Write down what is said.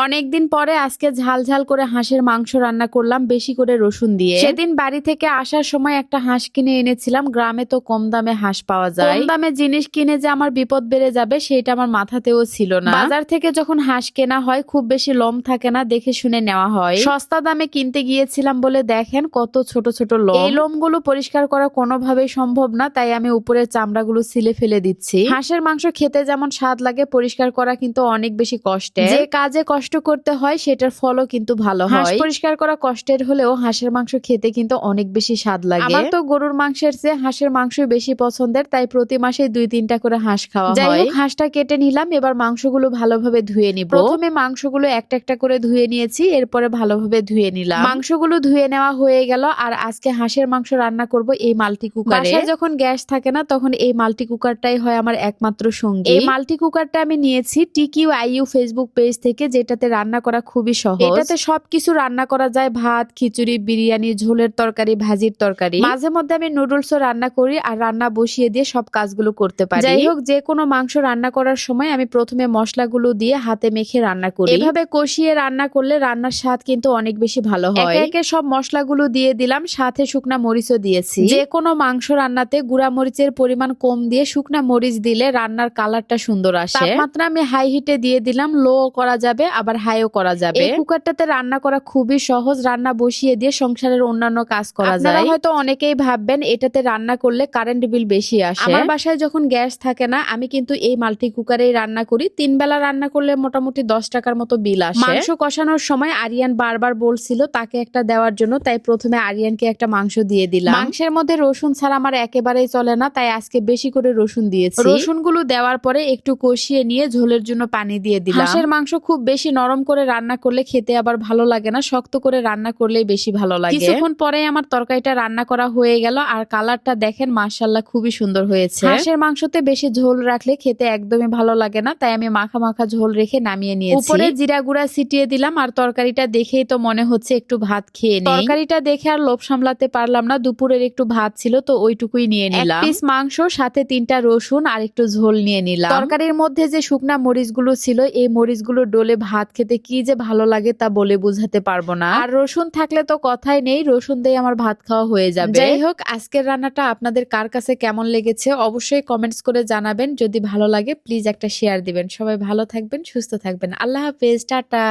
অনেকদিন পরে আজকে ঝাল ঝাল করে হাঁসের মাংস রান্না করলাম বেশি করে রসুন দিয়ে। সেদিন বাড়ি থেকে আসার সময় একটা হাঁস কিনে এনেছিলাম। গ্রামে তো কম দামে হাঁস পাওয়া যায়, কম দামে জিনিস কিনে যে আমার বিপদ বেড়ে যাবে সেটা আমার মাথাতেও ছিল না। বাজার থেকে যখন হাঁস কেনা হয় খুব বেশি লোম থাকে না, দেখে শুনে নেওয়া হয়। সস্তা দামে কিনতে গিয়েছিলাম বলে দেখেন কত ছোট ছোট লোম। এই লোমগুলো পরিষ্কার করা কোনোভাবেই সম্ভব না, তাই আমি উপরের চামড়াগুলো ছিলে ফেলে দিচ্ছি। হাঁসের মাংস খেতে যেমন স্বাদ লাগে, পরিষ্কার করা কিন্তু অনেক বেশি কষ্টের। যে কাজে কষ্ট করতে হয় সেটার ফলও কিন্তু ভালো হয়। হাঁস পরিষ্কার করা কষ্টের হলেও হাঁসের মাংস খেতে কিন্তু অনেক বেশি স্বাদ লাগে। আমার তো গরুর মাংসের চেয়ে হাঁসের মাংসই বেশি পছন্দের, তাই প্রতি মাসে 2-3টা করে হাঁস খাওয়া হয়। যাই হোক, হাঁসটা কেটে নিলাম, এবার মাংসগুলো ভালোভাবে ধুয়ে নিব। প্রথমে মাংসগুলো একটা একটা করে ধুয়ে নিয়েছি, এরপরে ভালোভাবে ধুয়ে নিলাম। মাংসগুলো ধুয়ে নেওয়া হয়ে গেল। আর আজকে হাঁসের মাংস রান্না করব এই মাল্টি কুকারে। বাসায় যখন গ্যাস থাকে না তখন এই মাল্টি কুকারটাই হয় আমার একমাত্র সঙ্গী। এই মাল্টি কুকারটা আমি নিয়েছি TQIU ফেসবুক পেজ থেকে, যেটাতে রান্না করা খুবই সহজ। এটাতে সবকিছু রান্না করা যায়, ভাত, খিচুড়ি, বিরিয়ানি, ঝোলের তরকারি, ভাজির তরকারি। মাঝে মধ্যে আমি নুডলসও রান্না করি আর রান্না বসিয়ে দিয়ে সব কাজগুলো করতে পারি। যাই হোক, যে কোনো মাংস রান্না করার সময় আমি প্রথমে মশলাগুলো দিয়ে হাতে মেখে রান্না করি। এভাবে কষিয়ে রান্না করলে রান্নার স্বাদ কিন্তু অনেক বেশি ভালো হয়। একে একে সব মশলাগুলো দিয়ে দিলাম, সাথে শুকনা মরিচও দিয়েছি। যে কোনো মাংস রান্নাতে গুঁড়া মরিচের পরিমাণ কম দিয়ে শুকনা মরিচ দিলে রান্নার কালারটা সুন্দর আসে। তাপমাত্রা আমি হাই হিটে দিয়ে দিলাম, লো করা যাবে আবার হাইও করা যাবে। এই কুকারটাতে রান্না করা খুবই সহজ, রান্না বসিয়ে দিয়ে সংসারের অন্যান্য কাজ করা যায়। আপনারা হয়তো অনেকেই ভাববেন এটাতে রান্না করলে কারেন্ট বিল বেশি আসে। আমার বাসায় যখন গ্যাস থাকে না আমি কিন্তু এই মাল্টি কুকারেই রান্না করি। 3 বেলা রান্না করলে মোটামুটি 10 টাকার মতো বিল আসে। মাংস কষানোর সময় আরিয়ান বারবার বলছিল তাকে একটা দেওয়ার জন্য, তাই প্রথমে আরিয়ানকে একটা মাংস দিয়ে দিলাম। মাংসের মধ্যে রসুন ছাড়া আমার একেবারেই চলে না, তাই আজকে বেশি করে রসুন দিয়েছি। রসুনগুলো দেওয়ার পরে একটু কষিয়ে নিয়ে ঝোলের জন্য পানি দিয়ে দিলাম। হাঁসের মাংস খুব বেশি নরম করে রান্না করলে খেতে আবার ভালো লাগে না, শক্ত করে রান্না করলেই বেশি ভালো লাগে। কিছুক্ষণ পরে আমার তরকারিটা রান্না করা হয়ে গেল আর কালারটা দেখেন মাশাআল্লাহ খুবই সুন্দর হয়েছে। হাঁসের মাংসতে বেশি ঝোল রাখলে খেতে একদমই ভালো লাগে না, তাই আমি মাখা মাখা ঝোল রেখে নামিয়ে নিয়েছি। উপরে জিরা গুঁড়া ছিটিয়ে দিলাম আর তরকারিটা দেখেই তো মনে হচ্ছে একটু ভাত খেয়ে নিই। তরকারিটা দেখে আর লোভ সামলাতে পারলাম না, দুপুরের একটু ভাত ছিল তো ওইটুকুই নিয়ে নিলাম। 1 পিস মাংস, সাথে 3টা রসুন আর একটু ঝোল নিয়ে নিলাম। তরকারির মধ্যে যে শুকনা মরিচগুলো ছিল এই মরিচগুলো ডলে ভাত খেতে কি যে ভালো লাগে তা বলে বুঝাতে পারবো না। আর রসুন থাকলে তো কথাই নেই, রসুন দিয়ে আমার ভাত খাওয়া হয়ে যাবে। যাই হোক, আজকের রান্নাটা আপনাদের কার কাছে কেমন লেগেছে অবশ্যই কমেন্টস করে জানাবেন। যদি ভালো লাগে প্লিজ একটা শেয়ার দিবেন। সবাই ভালো থাকবেন, সুস্থ থাকবেন। আল্লাহ হাফেজ, টাটা।